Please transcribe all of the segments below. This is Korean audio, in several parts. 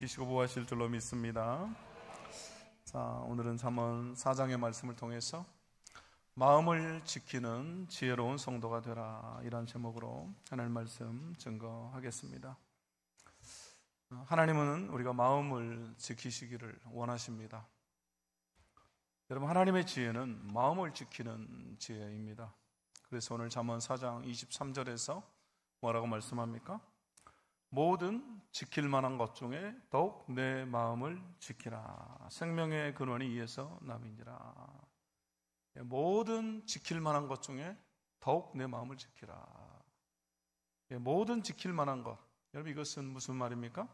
지키시고 보호하실 줄로 믿습니다. 자, 오늘은 잠언 4장의 말씀을 통해서 마음을 지키는 지혜로운 성도가 되라, 이런 제목으로 하나님 말씀 증거하겠습니다. 하나님은 우리가 마음을 지키시기를 원하십니다. 여러분, 하나님의 지혜는 마음을 지키는 지혜입니다. 그래서 오늘 잠언 4장 23절에서 뭐라고 말씀합니까? 모든 지킬 만한 것 중에 더욱 내 마음을 지키라. 생명의 근원이 이에서 남이니라. 모든 지킬 만한 것 중에 더욱 내 마음을 지키라. 모든 지킬 만한 것. 여러분, 이것은 무슨 말입니까?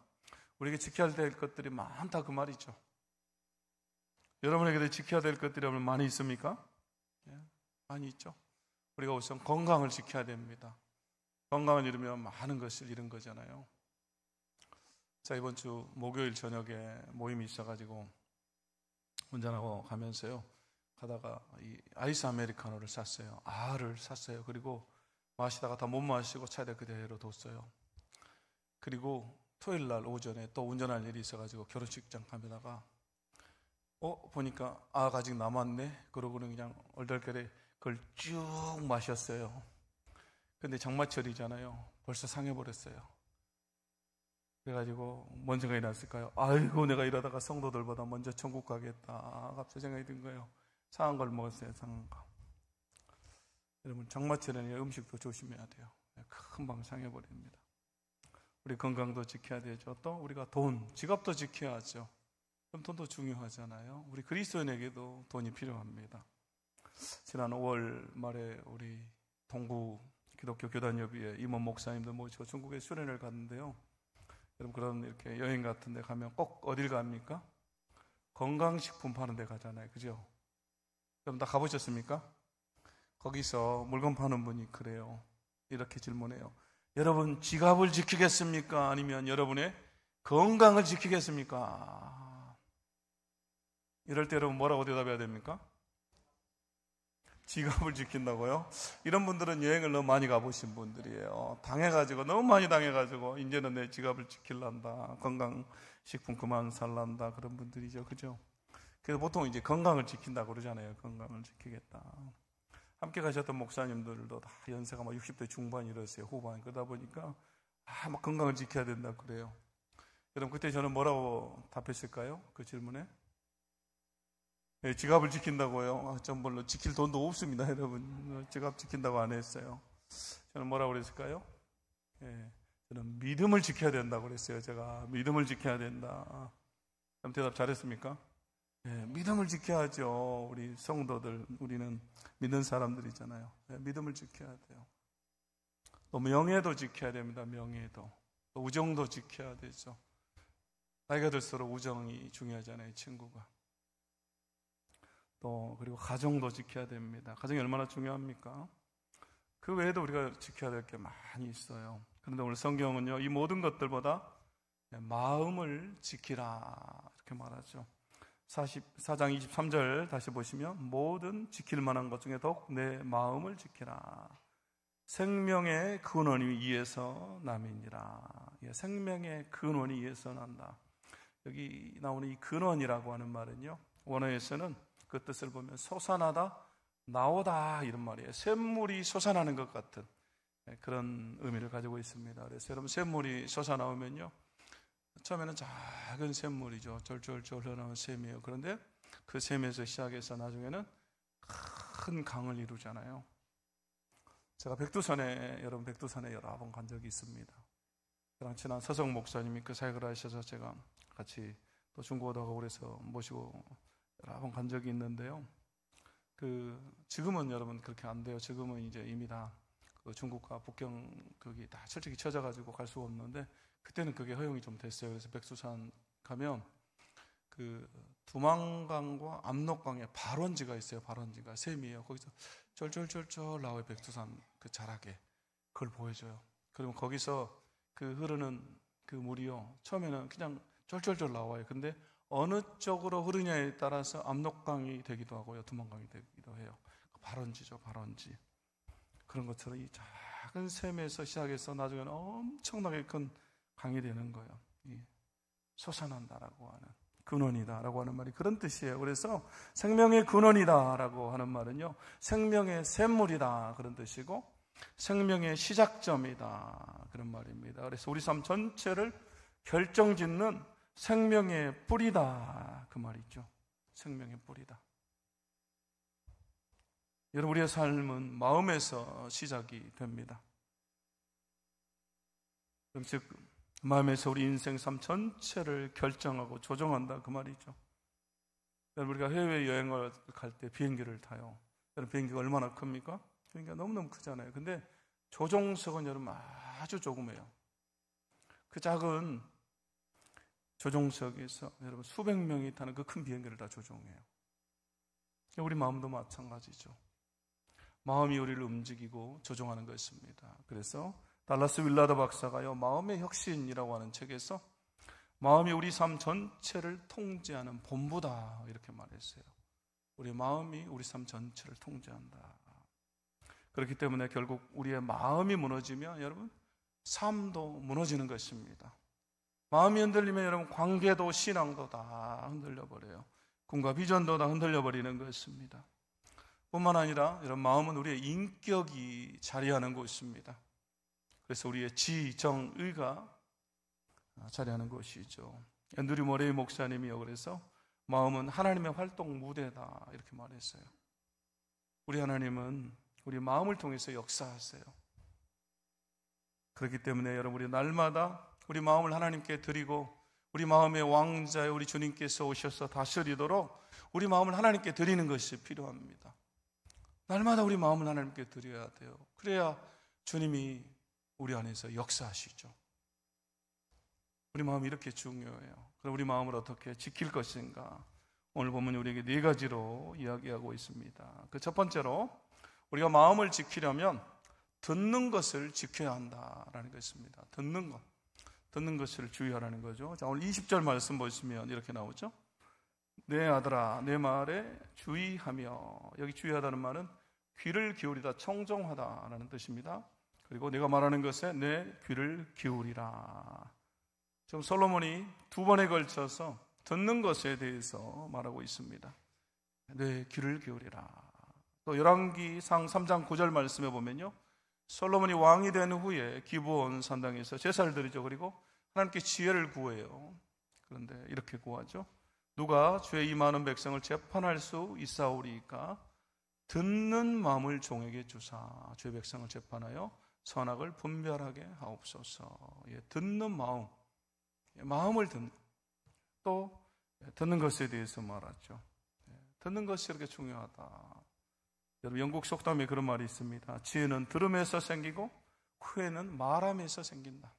우리에게 지켜야 될 것들이 많다, 그 말이죠. 여러분에게도 지켜야 될 것들이 많이 있습니까? 많이 있죠. 우리가 우선 건강을 지켜야 됩니다. 건강을 잃으면 많은 것을 잃은 거잖아요. 자, 이번 주 목요일 저녁에 모임이 있어가지고 운전하고 가면서요, 가다가 이 아이스 아메리카노를 샀어요. 알을 샀어요. 그리고 마시다가 다 못 마시고 차에다 그대로 뒀어요. 그리고 토요일 날 오전에 또 운전할 일이 있어가지고 결혼식장 가다가 보니까 아직 남았네. 그러고는 그냥 얼떨결에 그걸 쭉 마셨어요. 근데 장마철이잖아요. 벌써 상해버렸어요. 그래가지고 뭔 생각이 났을까요? 아이고, 내가 이러다가 성도들보다 먼저 천국 가겠다, 갑자기 생각이 든 거예요. 상한 걸 먹었어요. 상한 거. 여러분, 장마철에는 음식도 조심해야 돼요. 금방 상해버립니다. 우리 건강도 지켜야 되죠. 또 우리가 돈, 지갑도 지켜야죠. 그럼 돈도 중요하잖아요. 우리 그리스도인에게도 돈이 필요합니다. 지난 5월 말에 우리 동구 기독교 교단협의회 임원 목사님들 모시고 중국에 수련을 갔는데요. 여러분, 그런 이렇게 여행 같은 데 가면 꼭 어딜 갑니까? 건강식품 파는 데 가잖아요. 그죠? 여러분 다 가보셨습니까? 거기서 물건 파는 분이 그래요. 이렇게 질문해요. 여러분, 지갑을 지키겠습니까? 아니면 여러분의 건강을 지키겠습니까? 이럴 때 여러분 뭐라고 대답해야 됩니까? 지갑을 지킨다고요? 이런 분들은 여행을 너무 많이 가보신 분들이에요. 당해가지고, 너무 많이 당해가지고 이제는 내 지갑을 지킬란다, 건강식품 그만 살란다, 그런 분들이죠. 그죠? 그래서 보통 이제 건강을 지킨다고 그러잖아요. 건강을 지키겠다. 함께 가셨던 목사님들도 다 연세가 60대 중반 이러세요. 후반. 그러다 보니까 막 건강을 지켜야 된다 그래요. 여러분, 그때 저는 뭐라고 답했을까요? 그 질문에? 지갑을 지킨다고요? 전 물론 지킬 돈도 없습니다, 여러분. 지갑 지킨다고 안 했어요. 저는 뭐라고 그랬을까요? 저는 믿음을 지켜야 된다고 그랬어요. 제가 믿음을 지켜야 된다. 그럼 대답 잘했습니까? 믿음을 지켜야죠. 우리 성도들, 우리는 믿는 사람들이잖아요. 믿음을 지켜야 돼요. 또 명예도 지켜야 됩니다. 명예도. 또 우정도 지켜야 되죠. 나이가 들수록 우정이 중요하잖아요, 친구가. 또 그리고 가정도 지켜야 됩니다. 가정이 얼마나 중요합니까? 그 외에도 우리가 지켜야 될 게 많이 있어요. 그런데 오늘 성경은요, 이 모든 것들보다 마음을 지키라, 이렇게 말하죠. 4장 23절 다시 보시면 모든 지킬 만한 것 중에 더욱 내 마음을 지키라. 생명의 근원이 이에서 남이니라. 생명의 근원이 이에서 난다. 여기 나오는 이 근원이라고 하는 말은요, 원어에서는 그 뜻을 보면 솟아나다, 나오다, 이런 말이에요. 샘물이 솟아나는 것 같은 그런 의미를 가지고 있습니다. 그래서 여러분, 샘물이 솟아나오면요, 처음에는 작은 샘물이죠. 쫄쫄쫄 흘러나오는 샘이에요. 그런데 그 샘에서 시작해서 나중에는 큰 강을 이루잖아요. 제가 여러분 백두산에 여러 번 간 적이 있습니다. 저랑 친한 서성 목사님이 그 사역을 하셔서 제가 같이 또 중국어도 하고 그래서 모시고 여러 번 간 적이 있는데요. 지금은 여러분 그렇게 안 돼요. 지금은 이제 이미 다 중국과 북경 거기 다 철저히 쳐져가지고 갈 수가 없는데, 그때는 그게 허용이 좀 됐어요. 그래서 백두산 가면 두만강과 압록강에 발원지가 있어요. 발원지가 샘이에요. 거기서 쫄쫄쫄쫄 나와요. 백두산 그 자락에 그걸 보여줘요. 그러면 거기서 흐르는 그 물이요, 처음에는 그냥 쫄쫄쫄 나와요. 근데 어느 쪽으로 흐르냐에 따라서 압록강이 되기도 하고요, 두만강이 되기도 해요. 발원지죠, 발원지. 그런 것처럼 이 작은 샘에서 시작해서 나중에는 엄청나게 큰 강이 되는 거예요. 솟아난다라고 하는, 근원이다라고 하는 말이 그런 뜻이에요. 그래서 생명의 근원이다라고 하는 말은요, 생명의 샘물이다 그런 뜻이고, 생명의 시작점이다 그런 말입니다. 그래서 우리 삶 전체를 결정짓는 생명의 뿌리다 그 말이죠. 생명의 뿌리다. 여러분, 우리의 삶은 마음에서 시작이 됩니다. 즉 마음에서 우리 인생 삶 전체를 결정하고 조종한다 그 말이죠. 우리가 해외여행을 갈 때 비행기를 타요. 여러분, 비행기가 얼마나 큽니까? 비행기가 너무너무 크잖아요. 근데 조종석은 여러분 아주 조그매요. 그 작은 조종석에서 여러분 수백 명이 타는 그 큰 비행기를 다 조종해요. 우리 마음도 마찬가지죠. 마음이 우리를 움직이고 조종하는 것입니다. 그래서 달라스 윌라드 박사가요, 마음의 혁신이라고 하는 책에서 마음이 우리 삶 전체를 통제하는 본부다 이렇게 말했어요. 우리 마음이 우리 삶 전체를 통제한다. 그렇기 때문에 결국 우리의 마음이 무너지면 여러분 삶도 무너지는 것입니다. 마음이 흔들리면 여러분 관계도 신앙도 다 흔들려버려요. 꿈과 비전도 다 흔들려버리는 것입니다. 뿐만 아니라 여러분 마음은 우리의 인격이 자리하는 곳입니다. 그래서 우리의 지, 정, 의가 자리하는 곳이죠. 앤드류 머레이 목사님이요, 그래서 마음은 하나님의 활동 무대다 이렇게 말했어요. 우리 하나님은 우리 마음을 통해서 역사하세요. 그렇기 때문에 여러분 우리 날마다 우리 마음을 하나님께 드리고 우리 마음의 왕자의 우리 주님께서 오셔서 다스리도록 우리 마음을 하나님께 드리는 것이 필요합니다. 날마다 우리 마음을 하나님께 드려야 돼요. 그래야 주님이 우리 안에서 역사하시죠. 우리 마음이 이렇게 중요해요. 그럼 우리 마음을 어떻게 지킬 것인가? 오늘 보면 우리에게 네 가지로 이야기하고 있습니다. 그 첫 번째로 우리가 마음을 지키려면 듣는 것을 지켜야 한다라는 것입니다. 듣는 것을 주의하라는 거죠. 자, 오늘 20절 말씀 보시면 이렇게 나오죠. 내 아들아 내 말에 주의하며, 여기 주의하다는 말은 귀를 기울이다, 청종하다라는 뜻입니다. 그리고 내가 말하는 것에 내 귀를 기울이라. 지금 솔로몬이 두 번에 걸쳐서 듣는 것에 대해서 말하고 있습니다. 내 귀를 기울이라. 또 열왕기상 3장 9절 말씀에 보면요, 솔로몬이 왕이 된 후에 기브온 산당에서 제사를 드리죠. 그리고 하나님께 지혜를 구해요. 그런데 이렇게 구하죠. 누가 죄에 임하는 백성을 재판할 수 있사오리이까 듣는 마음을 종에게 주사 죄 백성을 재판하여 선악을 분별하게 하옵소서. 예, 듣는 마음, 마음을 듣는, 또 듣는 것에 대해서 말하죠. 듣는 것이 이렇게 중요하다. 여러분 영국 속담에 그런 말이 있습니다. 지혜는 들음에서 생기고 후회는 말함에서 생긴다.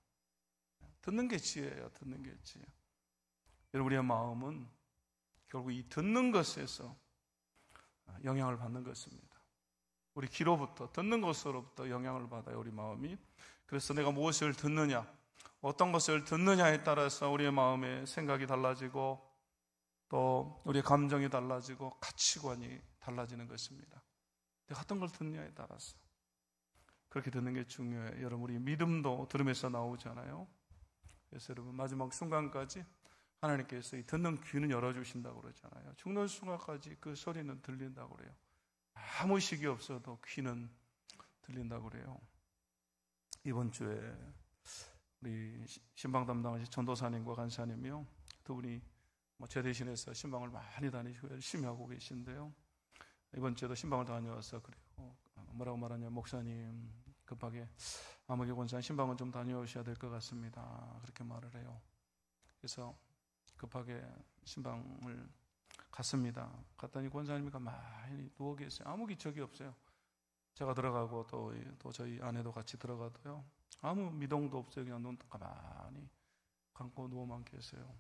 듣는 게 지혜예요. 듣는 게 지혜. 여러분 우리의 마음은 결국 이 듣는 것에서 영향을 받는 것입니다. 우리 귀로부터, 듣는 것으로부터 영향을 받아요, 우리 마음이. 그래서 내가 무엇을 듣느냐, 어떤 것을 듣느냐에 따라서 우리의 마음의 생각이 달라지고 또 우리의 감정이 달라지고 가치관이 달라지는 것입니다. 내가 어떤 걸 듣느냐에 따라서 그렇게 듣는 게 중요해요. 여러분 우리 믿음도 들음에서 나오잖아요. 그래서 여러분 마지막 순간까지 하나님께서 이 듣는 귀는 열어주신다고 그러잖아요. 죽는 순간까지 그 소리는 들린다고 그래요. 아무 식이 없어도 귀는 들린다고 그래요. 이번 주에 우리 신방 담당하신 전도사님과 간사님이요, 두 분이 제 대신해서 신방을 많이 다니시고 열심히 하고 계신데요, 이번 주에도 신방을 다녀와서 그래요. 뭐라고 말하냐, 목사님 급하게 아무개 권사님 신방은 좀 다녀오셔야 될 것 같습니다. 그렇게 말을 해요. 그래서 급하게 신방을 갔습니다. 갔더니 권사님이 많이 누워 계세요. 아무 기척이 없어요. 제가 들어가고 또 저희 아내도 같이 들어가도요, 아무 미동도 없어요. 그냥 눈 가만히 감고 누워만 계세요.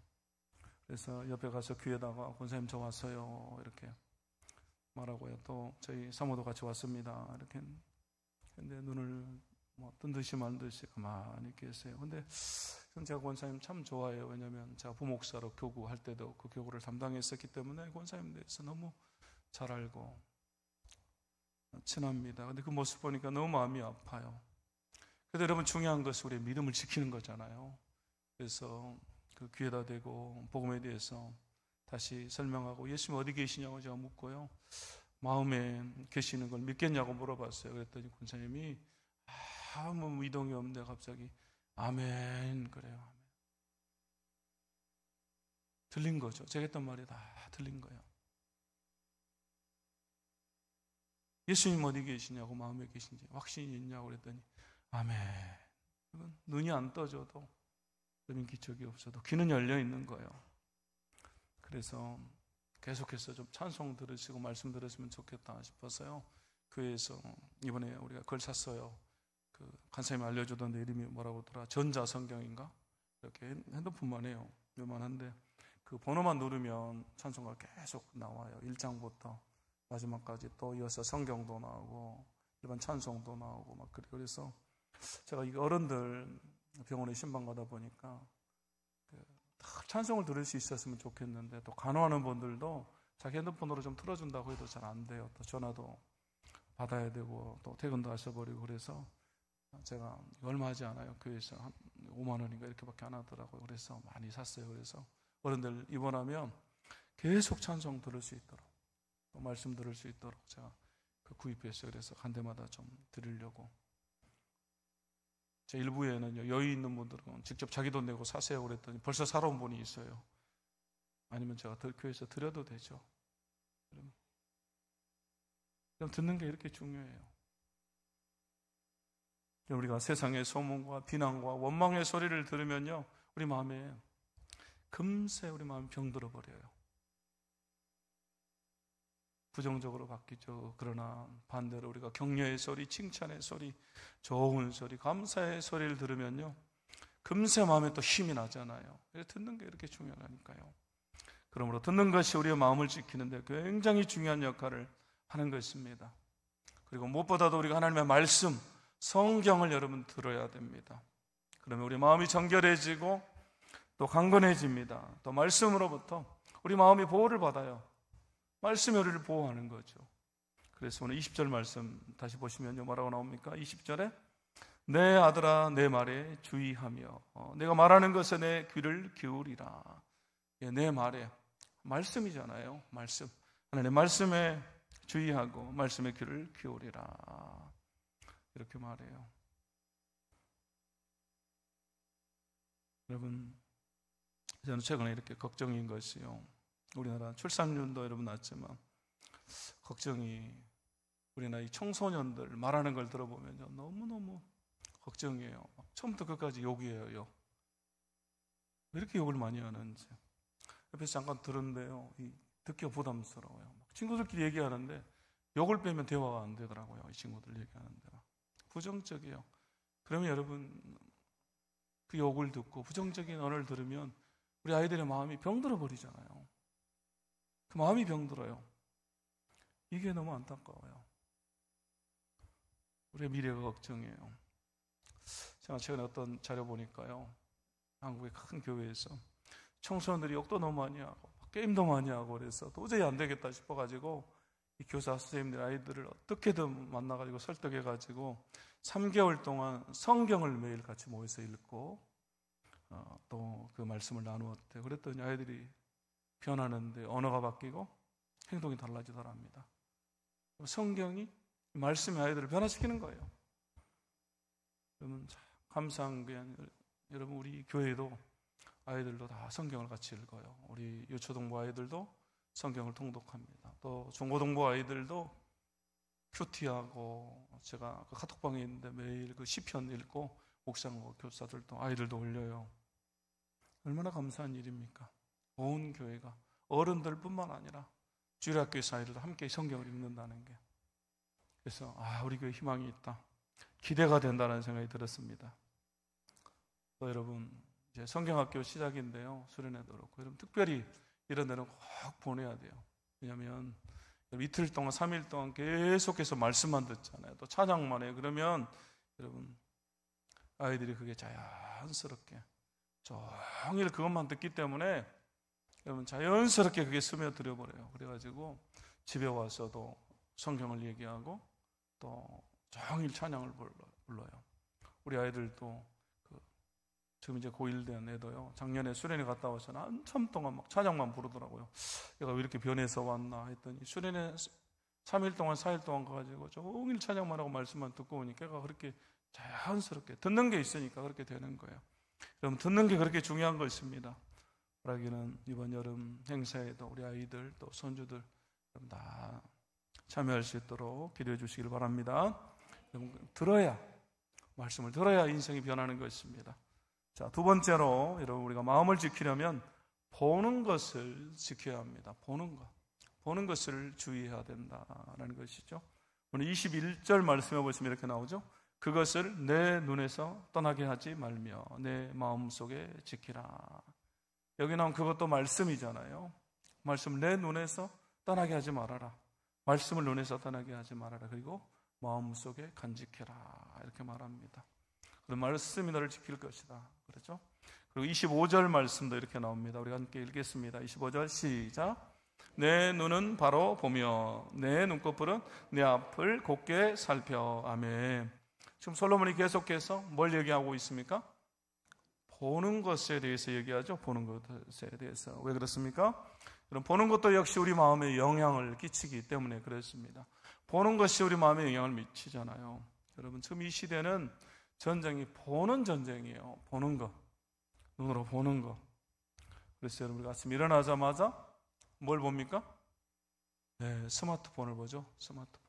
그래서 옆에 가서 귀에다가 권사님 저 왔어요 이렇게 말하고요. 또 저희 사모도 같이 왔습니다 이렇게. 근데 눈을 뜬 듯이 만 듯이 가만히 계세요. 근데 제가 권사님 참 좋아해요. 왜냐하면 제가 부목사로 교구할 때도 그 교구를 담당했었기 때문에 권사님 대해서 너무 잘 알고 친합니다. 근데 그 모습 보니까 너무 마음이 아파요. 근데 여러분 중요한 것은 우리의 믿음을 지키는 거잖아요. 그래서 그 귀에다 대고 복음에 대해서 다시 설명하고 예수님 어디 계시냐고 제가 묻고요. 마음에 계시는 걸 믿겠냐고 물어봤어요. 그랬더니 권사님이 아무 이동이 없는데 갑자기 아멘 그래요. 들린 거죠. 제가 했던 말이 다 들린 거예요. 예수님 어디 계시냐고 마음에 계신지 확신이 있냐고 그랬더니 아멘. 이건 눈이 안 떠져도 그런 기적이 없어도 귀는 열려 있는 거예요. 그래서 계속해서 좀 찬송 들으시고 말씀 들으시면 좋겠다 싶어서요. 교회에서 이번에 우리가 그걸 샀어요. 그 간사님이 알려주던데 이름이 뭐라고 하더라? 전자성경인가? 이렇게 핸드폰만 해요. 요만한데 그 번호만 누르면 찬송가 계속 나와요. 1장부터 마지막까지 또 이어서 성경도 나오고 일반 찬송도 나오고 막 그래요. 그래서 제가 이 어른들 병원에 신방 가다 보니까 찬송을 들을 수 있었으면 좋겠는데 또 간호하는 분들도 자기 핸드폰으로 좀 틀어준다고 해도 잘 안 돼요. 또 전화도 받아야 되고 또 퇴근도 하셔버리고 그래서 제가 얼마 하지 않아요. 교회에서 한 5만 원인가 이렇게밖에 안 하더라고요. 그래서 많이 샀어요. 그래서 어른들 입원하면 계속 찬송 들을 수 있도록 또 말씀 들을 수 있도록 제가 구입했어요. 그래서 한 대마다 좀 드리려고. 제 일부에는요, 여유 있는 분들은 직접 자기 돈 내고 사세요 그랬더니 벌써 사러 온 분이 있어요. 아니면 제가 교회에서 드려도 되죠. 그럼 듣는 게 이렇게 중요해요. 우리가 세상의 소문과 비난과 원망의 소리를 들으면요, 우리 마음에 금세 우리 마음이 병들어 버려요. 부정적으로 바뀌죠. 그러나 반대로 우리가 격려의 소리, 칭찬의 소리, 좋은 소리, 감사의 소리를 들으면요, 금세 마음에 또 힘이 나잖아요. 듣는 게 이렇게 중요하니까요. 그러므로 듣는 것이 우리의 마음을 지키는데 굉장히 중요한 역할을 하는 것입니다. 그리고 무엇보다도 우리가 하나님의 말씀, 성경을 여러분 들어야 됩니다. 그러면 우리 마음이 정결해지고 또 강건해집니다. 또 말씀으로부터 우리 마음이 보호를 받아요. 말씀이 우리를 보호하는 거죠. 그래서 오늘 20절 말씀 다시 보시면요, 뭐라고 나옵니까? 20절에 내 아들아 내 말에 주의하며 내가 말하는 것에 내 귀를 기울이라. 내 말에 말씀이잖아요. 말씀. 하나님의 말씀에 주의하고 말씀에 귀를 기울이라. 이렇게 말해요. 여러분, 저는 최근에 이렇게 걱정인 것이요, 우리나라 출산율도 여러분 낮지만 걱정이, 우리나라 이 청소년들 말하는 걸 들어보면요, 너무너무 걱정이에요. 처음부터 끝까지 욕이에요. 왜 이렇게 욕을 많이 하는지. 옆에서 잠깐 들었는데요, 듣기가 부담스러워요. 친구들끼리 얘기하는데 욕을 빼면 대화가 안 되더라고요. 이 친구들 얘기하는데 부정적이에요. 그러면 여러분, 그 욕을 듣고 부정적인 언어를 들으면 우리 아이들의 마음이 병들어 버리잖아요. 그 마음이 병들어요. 이게 너무 안타까워요. 우리의 미래가 걱정이에요. 제가 최근에 어떤 자료 보니까요, 한국의 큰 교회에서 청소년들이 욕도 너무 많이 하고 게임도 많이 하고 그래서 도저히 안 되겠다 싶어가지고 이 교사 선생님들 아이들을 어떻게든 만나가지고 설득해가지고 3개월 동안 성경을 매일 같이 모여서 읽고 또 그 말씀을 나누었대요. 그랬더니 아이들이 변하는데 언어가 바뀌고 행동이 달라지더랍니다. 성경이, 말씀이 아이들을 변화시키는 거예요. 여러분, 감사한 게 여러분, 우리 교회도 아이들도 다 성경을 같이 읽어요. 우리 유초동부 아이들도 성경을 통독합니다. 또 중고등부 아이들도 큐티하고, 제가 그 카톡방에 있는데 매일 그 시편 읽고 목사하고 교사들도 아이들도 올려요. 얼마나 감사한 일입니까? 온 교회가, 어른들뿐만 아니라 주일학교에서 아이들도 함께 성경을 읽는다는 게. 그래서 우리 교회 희망이 있다, 기대가 된다는 생각이 들었습니다. 또 여러분, 이제 성경학교 시작인데요, 수련회도 그렇고 여러분 특별히 이런 데는 꼭 보내야 돼요. 왜냐하면 이틀 동안 3일 동안 계속해서 말씀만 듣잖아요. 또 찬양만 해요. 그러면 여러분, 아이들이 그게 자연스럽게 종일 그것만 듣기 때문에 여러분 자연스럽게 그게 스며들어 버려요. 그래가지고 집에 와서도 성경을 얘기하고 또 종일 찬양을 불러요. 우리 아이들도 지금 이제 고1 된 애도요, 작년에 수련회 갔다 와서는 한참 동안 막 찬양만 부르더라고요. 얘가 왜 이렇게 변해서 왔나 했더니 수련회 3일 동안 4일 동안 가가지고 종일 찬양만 하고 말씀만 듣고 오니까 얘가 그렇게 자연스럽게 듣는 게 있으니까 그렇게 되는 거예요. 여러분, 듣는 게 그렇게 중요한 것입니다. 그러기는 이번 여름 행사에도 우리 아이들 또 손주들 다 참여할 수 있도록 기도해 주시길 바랍니다. 들어야, 말씀을 들어야 인생이 변하는 것입니다. 자, 두 번째로 여러분, 우리가 마음을 지키려면 보는 것을 지켜야 합니다. 보는 것을 주의해야 된다는 것이죠. 오늘 21절 말씀해 보시면 이렇게 나오죠. 그것을 내 눈에서 떠나게 하지 말며 내 마음속에 지키라. 여기 나온 그것도 말씀이잖아요. 말씀, 내 눈에서 떠나게 하지 말아라. 말씀을 눈에서 떠나게 하지 말아라. 그리고 마음속에 간직해라. 이렇게 말합니다. 그 말씀이 너를 지킬 것이다. 그렇죠? 그리고 25절 말씀도 이렇게 나옵니다. 우리가 함께 읽겠습니다. 25절 시작. 내 눈은 바로 보며 내 눈꺼풀은 내 앞을 곱게 살펴. 아멘. 지금 솔로몬이 계속해서 뭘 얘기하고 있습니까? 보는 것에 대해서 얘기하죠. 보는 것에 대해서. 왜 그렇습니까? 그럼 보는 것도 역시 우리 마음에 영향을 끼치기 때문에 그렇습니다. 보는 것이 우리 마음에 영향을 미치잖아요. 여러분, 지금 이 시대는 전쟁이 보는 전쟁이에요. 보는 것, 눈으로 보는 것. 그래서 여러분, 우리가 아침 일어나자마자 뭘 봅니까? 네, 스마트폰을 보죠. 스마트폰.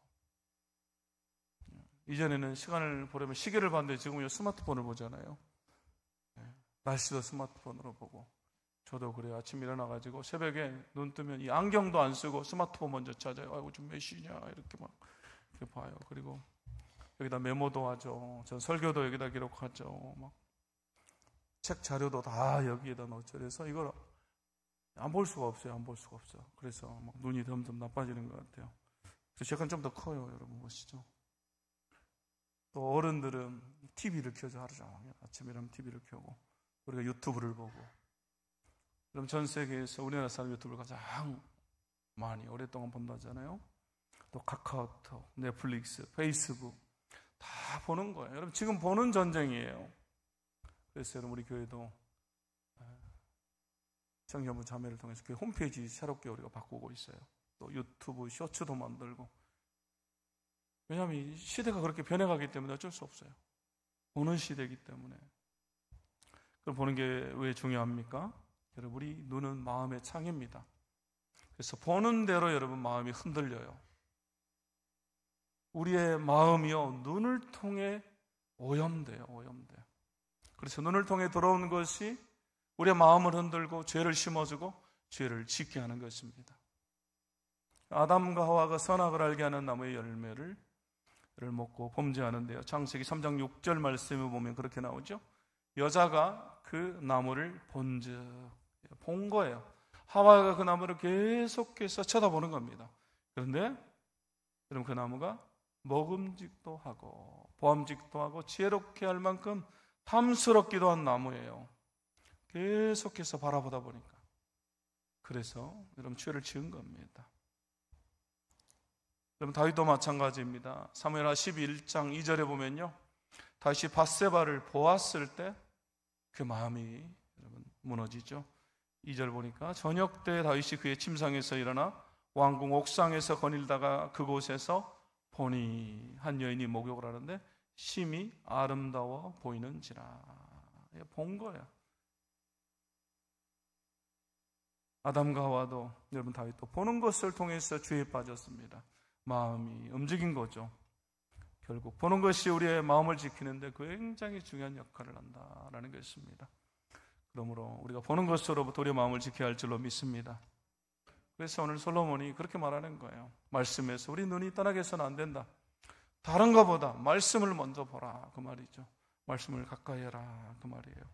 이전에는 시간을 보려면 시계를 봤는데 지금은 스마트폰을 보잖아요. 날씨도 스마트폰으로 보고. 저도 그래요. 아침 일어나가지고 새벽에 눈 뜨면 이 안경도 안 쓰고 스마트폰 먼저 찾아요. 아이고, 지금 몇 시냐 이렇게 막 이렇게 봐요. 그리고 여기다 메모도 하죠. 전 설교도 여기다 기록하죠. 막 책 자료도 다 여기에다 넣죠. 그래서 이걸 안 볼 수가 없어요. 안 볼 수가 없어. 그래서 막 눈이 점점 나빠지는 것 같아요. 그래서 약간 좀 더 커요. 여러분 보시죠. 또 어른들은 TV를 켜죠. 하루 종일 아침에 일어나면 TV를 켜고 우리가 유튜브를 보고. 그럼 전 세계에서 우리나라 사람 유튜브를 가장 많이 오랫동안 본다잖아요. 또 카카오톡, 넷플릭스, 페이스북 다 보는 거예요. 여러분, 지금 보는 전쟁이에요. 그래서 여러분, 우리 교회도 청년부 자매를 통해서 교회 홈페이지 새롭게 우리가 바꾸고 있어요. 또 유튜브 쇼츠도 만들고. 왜냐하면 이 시대가 그렇게 변해가기 때문에 어쩔 수 없어요. 보는 시대이기 때문에. 그럼 보는 게 왜 중요합니까? 여러분, 우리 눈은 마음의 창입니다. 그래서 보는 대로 여러분 마음이 흔들려요. 우리의 마음이요, 눈을 통해 오염돼요. 그래서 눈을 통해 들어온 것이 우리의 마음을 흔들고 죄를 심어주고 죄를 짓게 하는 것입니다. 아담과 하와가 선악을 알게 하는 나무의 열매를 먹고 범죄하는데요. 창세기 3장 6절 말씀에 보면 그렇게 나오죠. 여자가 그 나무를 본 거예요. 하와가 그 나무를 계속해서 쳐다보는 겁니다. 그런데 그럼 그 나무가 먹음직도 하고 보암직도 하고 지혜롭게 할 만큼 탐스럽기도 한 나무예요. 계속해서 바라보다 보니까. 그래서 여러분, 죄를 지은 겁니다. 여러분, 다윗도 마찬가지입니다. 사무엘하 11장 2절에 보면요, 다윗이 밧세바를 보았을 때 그 마음이 여러분 무너지죠. 2절 보니까 저녁 때 다윗이 그의 침상에서 일어나 왕궁 옥상에서 거닐다가 그곳에서 보니 한 여인이 목욕을 하는데 심히 아름다워 보이는지라. 본 거예요. 아담과 하와도 여러분, 다윗도 보는 것을 통해서 죄에 빠졌습니다. 마음이 움직인 거죠. 결국 보는 것이 우리의 마음을 지키는데 굉장히 중요한 역할을 한다라는 것입니다. 그러므로 우리가 보는 것으로부터 우리의 마음을 지켜야 할 줄로 믿습니다. 그래서 오늘 솔로몬이 그렇게 말하는 거예요. 말씀에서 우리 눈이 떠나게 해서는 안 된다. 다른 것보다 말씀을 먼저 보라, 그 말이죠. 말씀을 가까이 해라, 그 말이에요.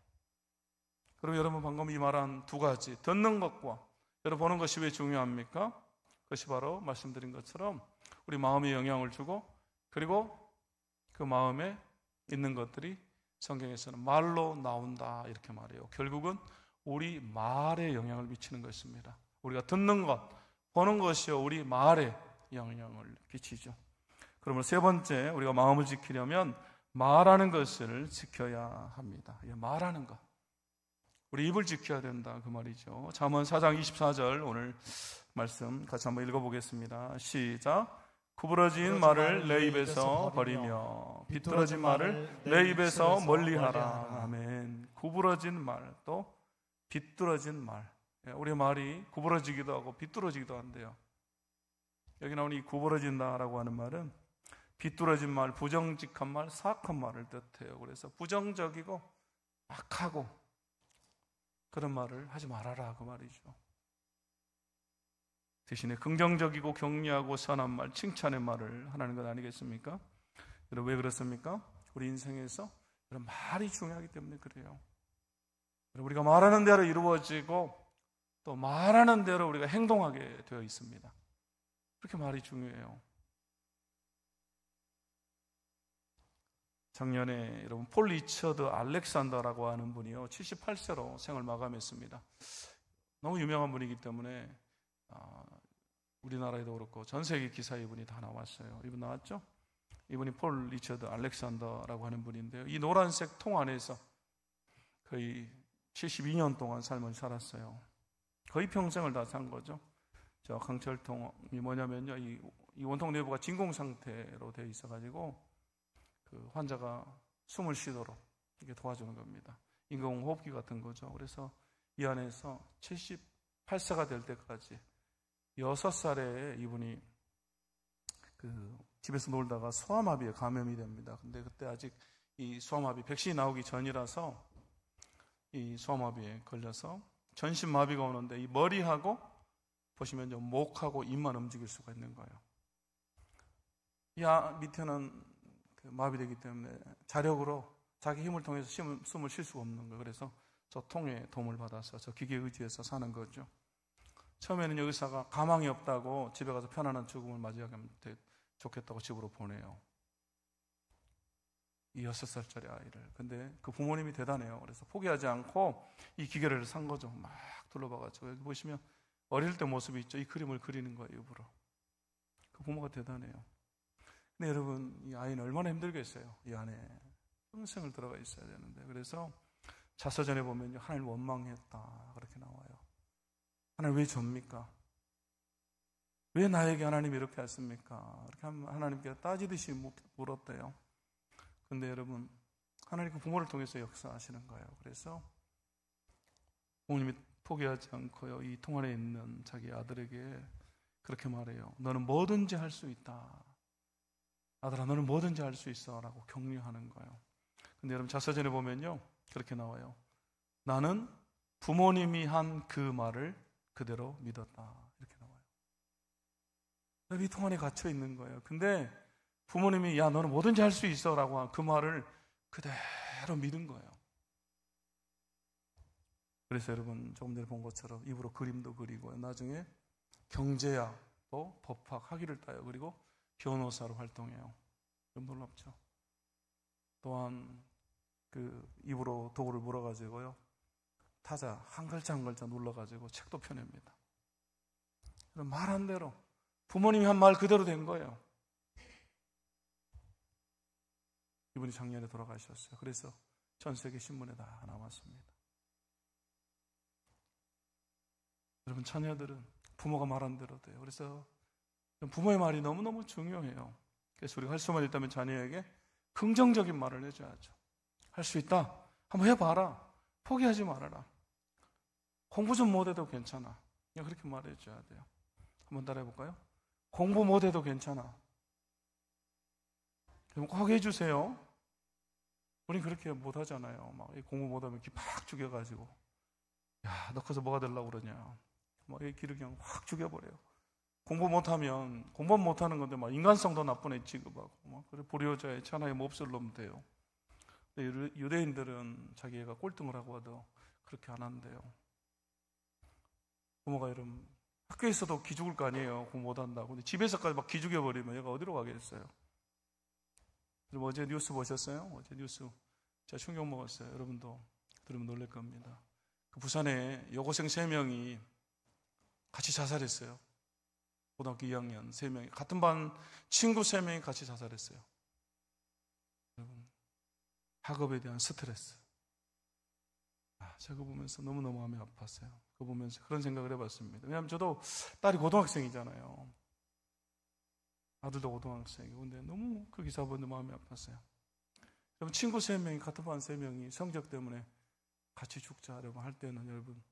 그리고 여러분, 방금 이 말한 두 가지, 듣는 것과 여러분 보는 것이 왜 중요합니까? 그것이 바로 말씀드린 것처럼 우리 마음에 영향을 주고, 그리고 그 마음에 있는 것들이 성경에서는 말로 나온다 이렇게 말해요. 결국은 우리 말에 영향을 미치는 것입니다. 우리가 듣는 것, 보는 것이요, 우리 말에 영향을 끼치죠. 그러면 세 번째, 우리가 마음을 지키려면 말하는 것을 지켜야 합니다. 말하는 것. 우리 입을 지켜야 된다 그 말이죠. 잠언 4장 24절 오늘 말씀 같이 한번 읽어보겠습니다. 시작. 구부러진 말을 내 입에서 버리며 비뚤어진 말을 내 입에서 멀리하라. 아멘. 구부러진 말, 또 비뚤어진 말. 우리 말이 구부러지기도 하고 비뚤어지기도 한대요. 여기 나오는 이 구부러진다라고 하는 말은 비뚤어진 말, 부정직한 말, 사악한 말을 뜻해요. 그래서 부정적이고 악하고 그런 말을 하지 말아라 그 말이죠. 대신에 긍정적이고 격려하고 선한 말, 칭찬의 말을 하라는 것 아니겠습니까? 여러분 왜 그렇습니까? 우리 인생에서 이런 말이 중요하기 때문에 그래요. 우리가 말하는 대로 이루어지고 또 말하는 대로 우리가 행동하게 되어 있습니다. 그렇게 말이 중요해요. 작년에 여러분 폴 리처드 알렉산더라고 하는 분이요 78세로 생을 마감했습니다. 너무 유명한 분이기 때문에 우리나라에도 그렇고 전 세계 기사에 이분이 다 나왔어요. 이분 나왔죠? 이분이 폴 리처드 알렉산더라고 하는 분인데요. 이 노란색 통 안에서 거의 72년 동안 삶을 살았어요. 거의 평생을 다 산 거죠. 저 강철통이 뭐냐면요, 이 원통 내부가 진공 상태로 되어 있어가지고 그 환자가 숨을 쉬도록 이렇게 도와주는 겁니다. 인공호흡기 같은 거죠. 그래서 이 안에서 78세가 될 때까지 6살에 이분이 그 집에서 놀다가 소아마비에 감염이 됩니다. 근데 그때 아직 이 소아마비 백신이 나오기 전이라서 이 소아마비에 걸려서 전신마비가 오는데 이 머리하고 보시면 목하고 입만 움직일 수가 있는 거예요. 이 밑에는 그 마비되기 때문에 자력으로 자기 힘을 통해서 숨을 쉴 수가 없는 거예요. 그래서 저 통에 도움을 받아서 저 기계에 의지해서 사는 거죠. 처음에는 의사가 가망이 없다고 집에 가서 편안한 죽음을 맞이하면 좋겠다고 집으로 보내요. 이 6살짜리 아이를. 근데 그 부모님이 대단해요. 그래서 포기하지 않고 이 기계를 산 거죠. 막 둘러봐가지고. 여기 보시면 어릴 때 모습이 있죠. 이 그림을 그리는 거예요, 일부러. 그 부모가 대단해요. 근데 여러분, 이 아이는 얼마나 힘들겠어요. 이 안에 평생을 들어가 있어야 되는데. 그래서 자서전에 보면 하나님 원망했다 그렇게 나와요. 하나님 왜 접니까? 왜 나에게 하나님이 이렇게 했습니까? 이렇게 하나님께 따지듯이 물었대요. 근데 여러분, 하나님 그 부모를 통해서 역사하시는 거예요. 그래서 부모님이 포기하지 않고요, 이 통 안에 있는 자기 아들에게 그렇게 말해요. 너는 뭐든지 할 수 있다. 아들아, 너는 뭐든지 할 수 있어 라고 격려하는 거예요. 근데 여러분 자서전에 보면요 그렇게 나와요. 나는 부모님이 한 그 말을 그대로 믿었다 이렇게 나와요. 이 통 안에 갇혀 있는 거예요. 근데 부모님이 야 너는 뭐든지 할 수 있어 라고 한 그 말을 그대로 믿은 거예요. 그래서 여러분 조금 전에 본 것처럼 입으로 그림도 그리고 나중에 경제학 또 법학 학위를 따요. 그리고 변호사로 활동해요. 좀 놀랍죠. 또한 그 입으로 도구를 물어가지고요 타자 한 글자 한 글자 눌러가지고 책도 펴냅니다. 말한 대로 부모님이 한 말 그대로 된 거예요. 이분이 작년에 돌아가셨어요. 그래서 전 세계 신문에 다 나왔습니다. 여러분 자녀들은 부모가 말한 대로 돼요. 그래서 부모의 말이 너무너무 중요해요. 그래서 우리가 할 수만 있다면 자녀에게 긍정적인 말을 해줘야죠. 할 수 있다. 한번 해봐라. 포기하지 말아라. 공부 좀 못해도 괜찮아. 그냥 그렇게 말해줘야 돼요. 한번 따라해볼까요? 공부 못해도 괜찮아. 그럼 꼭 해주세요. 우린 그렇게 못하잖아요. 막 공부 못하면 기 팍 죽여가지고 야, 너 커서 뭐가 되려고 그러냐. 막 이 기를 그냥 확 죽여버려요. 공부 못하면 공부 못하는 건데 막 인간성도 나쁜 애 취급하고 막 그래 불효자의 천하의 몹쓸 놈 돼요. 근데 유대인들은 자기 애가 꼴등을 하고 와도 그렇게 안 한대요. 부모가 여러분 학교에서도 기죽을 거 아니에요. 공부 못한다고. 근데 집에서까지 막 기죽여버리면 얘가 어디로 가겠어요. 그럼 어제 뉴스 보셨어요? 어제 뉴스 제가 충격 먹었어요. 여러분도 들으면 놀랄 겁니다. 그 부산에 여고생 3명이 같이 자살했어요. 고등학교 2학년 3명이 같은 반 친구 3명이 같이 자살했어요. 여러분 학업에 대한 스트레스. 저거 보면서 너무너무 마음이 아팠어요. 그거 보면서 그런 생각을 해봤습니다. 왜냐하면 저도 딸이 고등학생이잖아요. 아들도 고등학생이고. 근데 너무 그 기사 보는데 마음이 아팠어요. 여러분, 친구 3명이, 같은 반 3명이 성적 때문에 같이 죽자 여러분 할 때는, 여러분,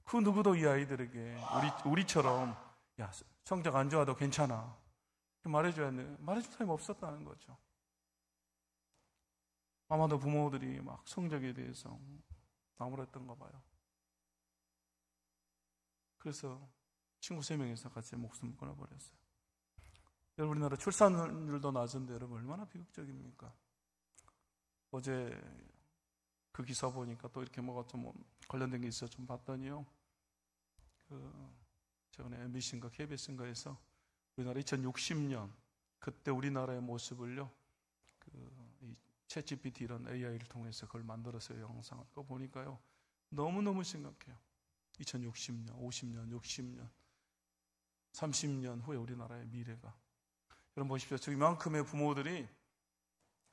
그 누구도 이 아이들에게 우리처럼 야, 성적 안 좋아도 괜찮아 말해줘야 하는데 말해줄 사람이 없었다는 거죠. 아마도 부모들이 막 성적에 대해서 나무랬던가 봐요. 그래서 친구 3명이서 같이 목숨을 끊어버렸어요. 여러분, 우리나라 출산율도 낮은데 여러분 얼마나 비극적입니까? 어제 그 기사 보니까 또 이렇게 뭐가 좀 관련된 게 있어 좀 봤더니요. 최근에 MBC인가 KBS인가에서 우리나라 2060년 그때 우리나라의 모습을요, 이 챗GPT 이런 AI를 통해서 그걸 만들었어요. 영상을. 그거 보니까요 너무너무 심각해요. 2060년, 50년, 60년, 30년 후에 우리나라의 미래가. 여러분 보십시오. 저 이만큼의 부모들이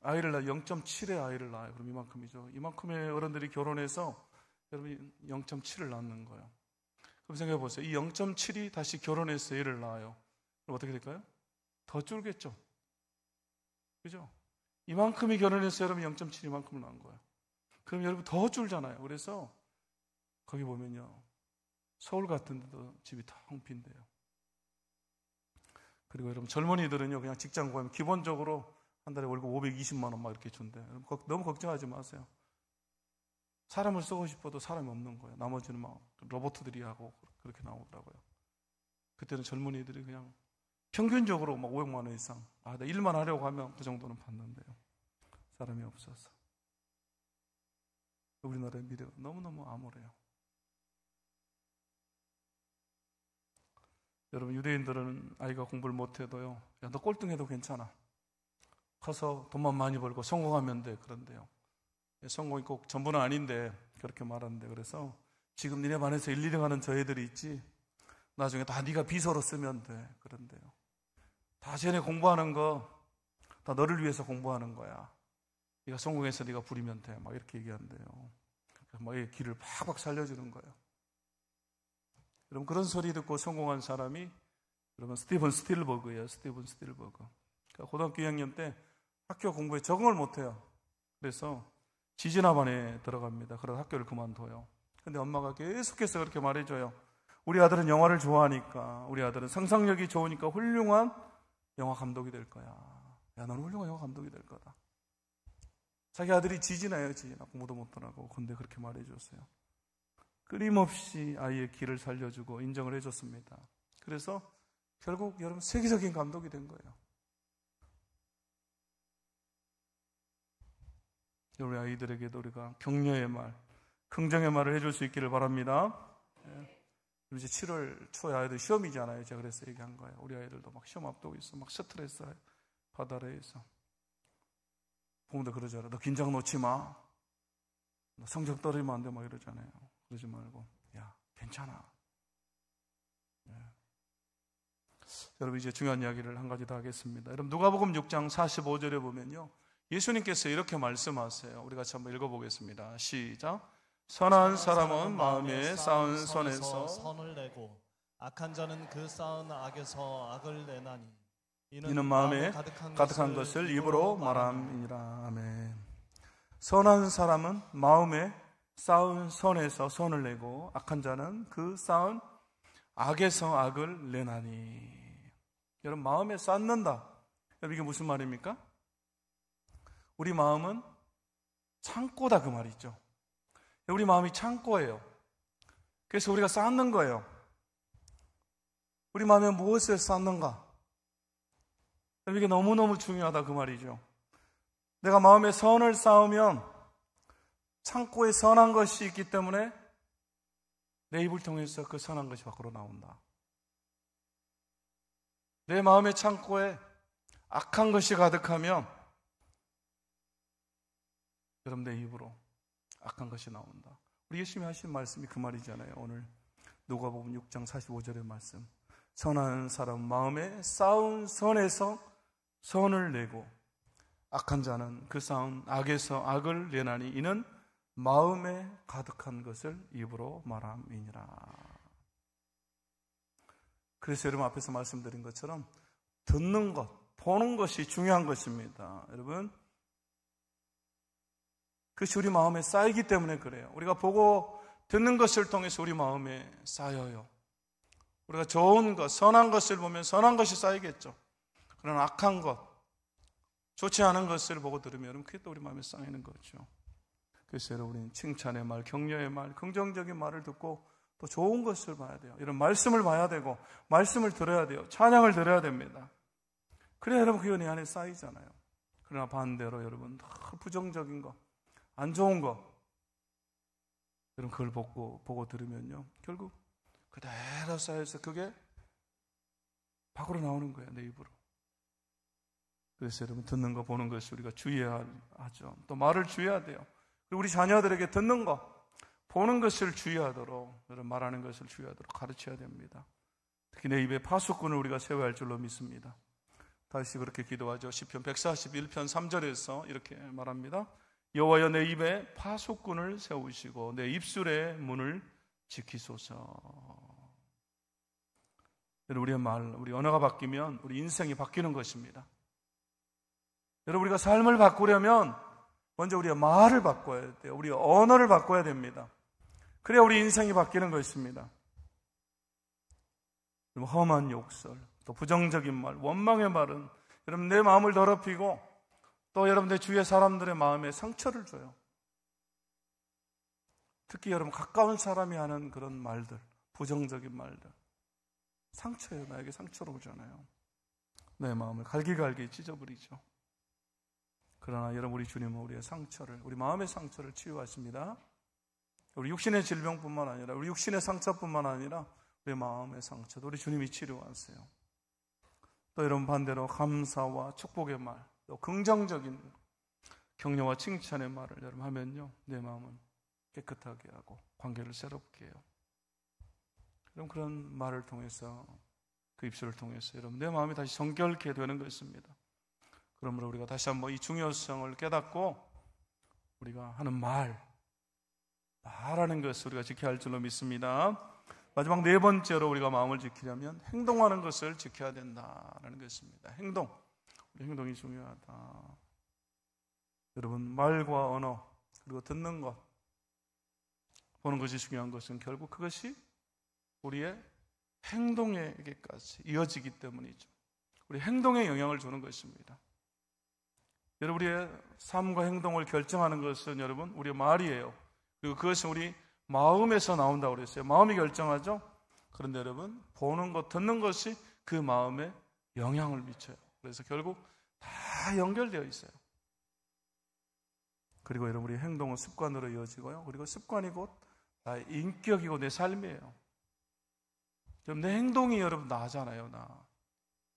아이를 낳아요. 0.7의 아이를 낳아요. 그럼 이만큼이죠. 이만큼의 어른들이 결혼해서 여러분이 0.7을 낳는 거예요. 그럼 생각해 보세요. 이 0.7이 다시 결혼해서 애를 낳아요. 그럼 어떻게 될까요? 더 줄겠죠. 그죠? 이만큼이 결혼해서 여러분 0.7 이만큼을 낳은 거예요. 그럼 여러분 더 줄잖아요. 그래서 거기 보면요, 서울 같은 데도 집이 텅 빈대요. 그리고 여러분 젊은이들은요, 그냥 직장 구하면 기본적으로 한 달에 월급 520만 원 막 이렇게 준대요. 너무 걱정하지 마세요. 사람을 쓰고 싶어도 사람이 없는 거예요. 나머지는 막 로봇들이 하고 그렇게 나오더라고요. 그때는 젊은이들이 그냥 평균적으로 막 500만 원 이상, 나 일만 하려고 하면 그 정도는 받는데요. 사람이 없어서. 우리나라의 미래가 너무너무 암울해요. 여러분, 유대인들은 아이가 공부를 못해도요, 야, 너 꼴등해도 괜찮아. 커서 돈만 많이 벌고 성공하면 돼. 그런데요, 성공이 꼭 전부는 아닌데 그렇게 말하는데, 그래서 지금 니네 반에서 1, 2등 하는 저 애들이 있지, 나중에 다 네가 비서로 쓰면 돼. 그런데요, 다 쟤네 공부하는 거 다 너를 위해서 공부하는 거야. 네가 성공해서 네가 부리면 돼. 막 이렇게 얘기한대요. 막 이 길을 팍팍 살려주는 거예요. 여러분, 그런 소리 듣고 성공한 사람이 여러분 스티븐 스틸버그예요. 스티븐 스틸버그. 그러니까 고등학교 2학년 때 학교 공부에 적응을 못해요. 그래서 지진학반에 들어갑니다. 그래서 학교를 그만둬요. 근데 엄마가 계속해서 그렇게 말해줘요. 우리 아들은 영화를 좋아하니까, 우리 아들은 상상력이 좋으니까 훌륭한 영화 감독이 될 거야. 야, 너는 훌륭한 영화 감독이 될 거다. 자기 아들이 지진아예요. 지진아. 공부도 못하고. 근데 그렇게 말해줬어요. 끊임없이 아이의 길을 살려주고 인정을 해줬습니다. 그래서 결국 여러분 세계적인 감독이 된 거예요. 우리 아이들에게도 우리가 격려의 말, 긍정의 말을 해줄 수 있기를 바랍니다. 이제 7월 초에 아이들 시험이잖아요. 제가 그래서 얘기한 거예요. 우리 아이들도 막 시험 앞두고 있어. 막 스트레스 바다래에서. 부모들 그러잖아요. 너 긴장 놓지 마. 너 성적 떨어지면 안 돼. 막 이러잖아요. 그러지 말고, 야, 괜찮아. 네. 여러분, 이제 중요한 이야기를 한 가지 더 하겠습니다. 여러분, 누가복음 6장 45절에 보면요, 예수님께서 이렇게 말씀하세요. 우리 같이 한번 읽어보겠습니다. 시작. 선한 사람은 마음에 쌓은 선에서 선을 내고 악한 자는 그 쌓은 악에서 악을 내나니 이는 마음에 가득한 것을 입으로 말함이니라. 아멘. 선한 사람은 마음에 쌓은 선에서 선을 내고 악한 자는 그 쌓은 악에서 악을 내나니. 여러분, 마음에 쌓는다. 여러분, 이게 무슨 말입니까? 우리 마음은 창고다 그 말이죠. 우리 마음이 창고예요. 그래서 우리가 쌓는 거예요. 우리 마음에 무엇을 쌓는가? 이게 너무너무 중요하다 그 말이죠. 내가 마음에 선을 쌓으면 창고에 선한 것이 있기 때문에 내 입을 통해서 그 선한 것이 밖으로 나온다. 내 마음의 창고에 악한 것이 가득하면 여러분 내 입으로 악한 것이 나온다. 우리 예수님이 하신 말씀이 그 말이잖아요. 오늘 누가복음 6장 45절의 말씀. 선한 사람 마음에 쌓은 선에서 선을 내고 악한 자는 그 쌓은 악에서 악을 내나니 이는 마음에 가득한 것을 입으로 말함이니라. 그래서 여러분 앞에서 말씀드린 것처럼 듣는 것, 보는 것이 중요한 것입니다. 여러분, 그것이 우리 마음에 쌓이기 때문에 그래요. 우리가 보고 듣는 것을 통해서 우리 마음에 쌓여요. 우리가 좋은 것, 선한 것을 보면 선한 것이 쌓이겠죠. 그러나 악한 것, 좋지 않은 것을 보고 들으면 여러분 그게 또 우리 마음에 쌓이는 거죠. 그래서 여러분 우리는 칭찬의 말, 격려의 말, 긍정적인 말을 듣고 또 좋은 것을 봐야 돼요. 이런 말씀을 봐야 되고 말씀을 들어야 돼요. 찬양을 들어야 됩니다. 그래야 여러분 그 은혜 안에 쌓이잖아요. 그러나 반대로 여러분 부정적인 것, 안 좋은 것, 여러분 그걸 보고 들으면요 결국 그대로 쌓여서 그게 밖으로 나오는 거예요. 내 입으로. 그래서 여러분 듣는 거 보는 것이 우리가 주의해야 하죠. 또 말을 주의해야 돼요. 그리고 우리 자녀들에게 듣는 거 보는 것을 주의하도록, 여러분 말하는 것을 주의하도록 가르쳐야 됩니다. 특히 내 입에 파수꾼을 우리가 세워야 할 줄로 믿습니다. 다시 그렇게 기도하죠. 시편 141편 3절에서 이렇게 말합니다. 여호와여 내 입에 파수꾼을 세우시고 내 입술의 문을 지키소서. 여러분 우리의 말, 우리 언어가 바뀌면 우리 인생이 바뀌는 것입니다. 여러분 우리가 삶을 바꾸려면 먼저 우리의 말을 바꿔야 돼요. 우리의 언어를 바꿔야 됩니다. 그래야 우리 인생이 바뀌는 것입니다. 험한 욕설, 또 부정적인 말, 원망의 말은 여러분 내 마음을 더럽히고 또 여러분들 주위의 사람들의 마음에 상처를 줘요. 특히 여러분 가까운 사람이 하는 그런 말들, 부정적인 말들, 상처예요. 나에게 상처로 오잖아요. 내 마음을 갈기갈기 찢어버리죠. 그러나 여러분 우리 주님은 우리의 상처를, 우리 마음의 상처를 치유하십니다. 우리 육신의 질병뿐만 아니라 우리 육신의 상처뿐만 아니라 우리 마음의 상처도 우리 주님이 치료하세요. 또 여러분 반대로 감사와 축복의 말, 또 긍정적인 격려와 칭찬의 말을 여러분 하면요 내 마음은 깨끗하게 하고 관계를 새롭게 해요. 여러분 그런 말을 통해서, 그 입술을 통해서 여러분 내 마음이 다시 정결케 되는 것입니다. 그러므로 우리가 다시 한번 이 중요성을 깨닫고 우리가 하는 말하는 것을 우리가 지켜야 할 줄로 믿습니다. 마지막 네 번째로 우리가 마음을 지키려면 행동하는 것을 지켜야 된다는 것입니다. 행동, 우리 행동이 중요하다. 여러분 말과 언어 그리고 듣는 것, 보는 것이 중요한 것은 결국 그것이 우리의 행동에게까지 이어지기 때문이죠. 우리 행동에 영향을 주는 것입니다. 여러분 우리의 삶과 행동을 결정하는 것은 여러분 우리의 말이에요. 그리고 그것은 우리 마음에서 나온다고 그랬어요. 마음이 결정하죠. 그런데 여러분 보는 것, 듣는 것이 그 마음에 영향을 미쳐요. 그래서 결국 다 연결되어 있어요. 그리고 여러분 우리 행동은 습관으로 이어지고요. 그리고 습관이 곧 나의 인격이고 내 삶이에요. 그럼 내 행동이 여러분 나잖아요.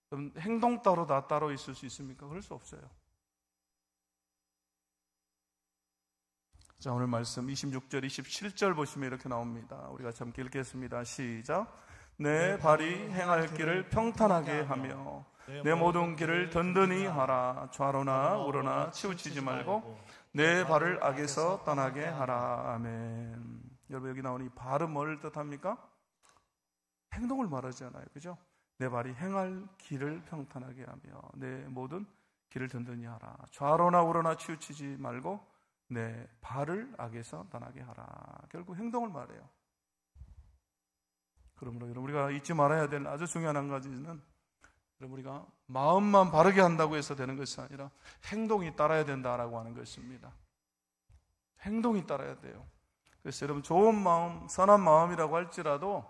그럼 행동 따로 나 따로 있을 수 있습니까? 그럴 수 없어요. 자, 오늘 말씀 26절, 27절 보시면 이렇게 나옵니다. 우리가 함께 읽겠습니다. 시작. 내 발이 행할 길을 평탄하게 하며 내 모든 길을 든든히 하라. 좌로나 우로나 치우치지 말고 내 발을 악에서 떠나게 하라. 아멘. 여러분 여기 나오는 이 발은 뭘 뜻합니까? 행동을 말하잖아요. 그죠? 내 발이 행할 길을 평탄하게 하며 내 모든 길을 든든히 하라. 좌로나 우로나 치우치지 말고 내 발을 악에서 떠나게 하라. 결국 행동을 말해요. 그러므로 여러분 우리가 잊지 말아야 될 아주 중요한 한 가지는 여러분 우리가 마음만 바르게 한다고 해서 되는 것이 아니라 행동이 따라야 된다라고 하는 것입니다. 행동이 따라야 돼요. 그래서 여러분 좋은 마음, 선한 마음이라고 할지라도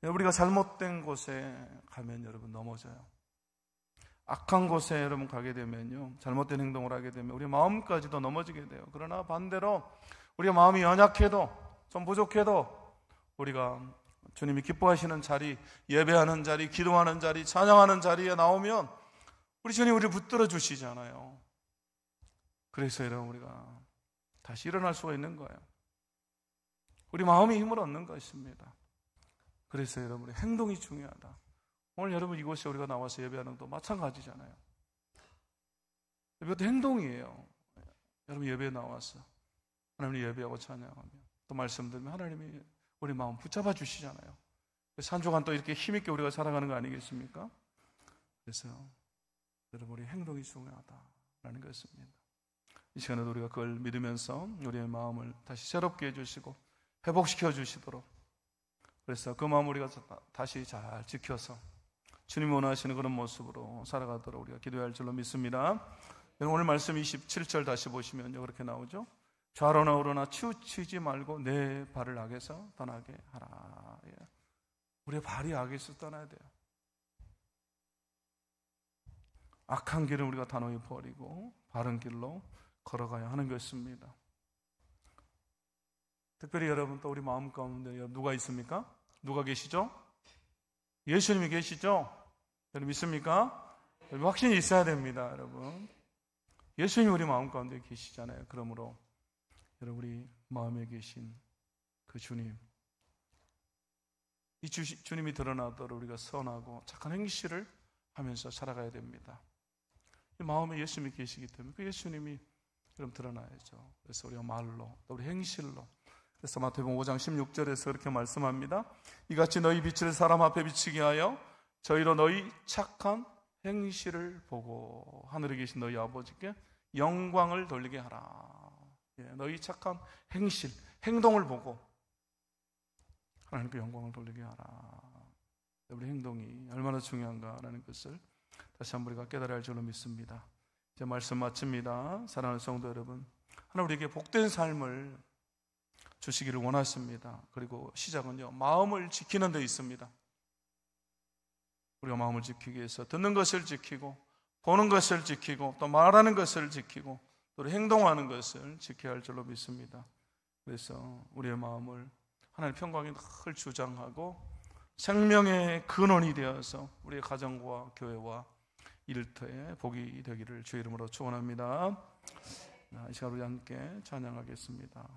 우리가 잘못된 곳에 가면 여러분 넘어져요. 악한 곳에 여러분 가게 되면요 잘못된 행동을 하게 되면 우리 마음까지도 넘어지게 돼요. 그러나 반대로 우리가 마음이 연약해도 좀 부족해도 우리가 주님이 기뻐하시는 자리, 예배하는 자리, 기도하는 자리, 찬양하는 자리에 나오면 우리 주님 우리를 붙들어 주시잖아요. 그래서 여러분 우리가 다시 일어날 수가 있는 거예요. 우리 마음이 힘을 얻는 것입니다. 그래서 여러분 우리 행동이 중요하다. 오늘 여러분 이곳에 우리가 나와서 예배하는 것도 마찬가지잖아요. 예배도 행동이에요. 여러분 예배에 나와서 하나님을 예배하고 찬양하며 또 말씀 들으면 하나님이 우리 마음 붙잡아 주시잖아요. 그래서 한 주간 또 이렇게 힘있게 우리가 살아가는 거 아니겠습니까? 그래서 여러분 우리 행동이 중요하다라는 것입니다. 이 시간에도 우리가 그걸 믿으면서 우리의 마음을 다시 새롭게 해주시고 회복시켜 주시도록, 그래서 그 마음을 우리가 다시 잘 지켜서 주님이 원하시는 그런 모습으로 살아가도록 우리가 기도해야 할 줄로 믿습니다. 오늘 말씀 27절 다시 보시면 그렇게 나오죠. 좌로나 우로나 치우치지 말고 내 발을 악에서 떠나게 하라. 우리의 발이 악에서 떠나야 돼요. 악한 길은 우리가 단호히 버리고 바른 길로 걸어가야 하는 것입니다. 특별히 여러분 또 우리 마음 가운데 누가 있습니까? 누가 계시죠? 예수님이 계시죠? 여러분 믿습니까? 여러분 확신이 있어야 됩니다. 여러분 예수님이 우리 마음 가운데 계시잖아요. 그러므로 여러분 우리 마음에 계신 그 주님, 이 주님이 드러나도록 우리가 선하고 착한 행실을 하면서 살아가야 됩니다. 이 마음에 예수님이 계시기 때문에 그 예수님이 그럼 드러나야죠. 그래서 우리가 말로 또 우리 행실로, 그래서 마태복음 5장 16절에서 그렇게 말씀합니다. 이같이 너희 빛을 사람 앞에 비치게 하여 저희로 너희 착한 행실을 보고 하늘에 계신 너희 아버지께 영광을 돌리게 하라. 너희 착한 행실, 행동을 보고 하나님께 영광을 돌리게 하라. 우리 행동이 얼마나 중요한가라는 것을 다시 한번 우리가 깨달아야 할 줄로 믿습니다. 이제 말씀 마칩니다. 사랑하는 성도 여러분, 하나님 우리에게 복된 삶을 주시기를 원하십니다. 그리고 시작은요, 마음을 지키는 데 있습니다. 우리가 마음을 지키기 위해서 듣는 것을 지키고 보는 것을 지키고 또 말하는 것을 지키고 또 행동하는 것을 지켜야 할 줄로 믿습니다. 그래서 우리의 마음을 하나님의 평강이 늘 주장하고 생명의 근원이 되어서 우리의 가정과 교회와 일터에 복이 되기를 주의 이름으로 축원합니다. 이 시간 우리 함께 찬양하겠습니다.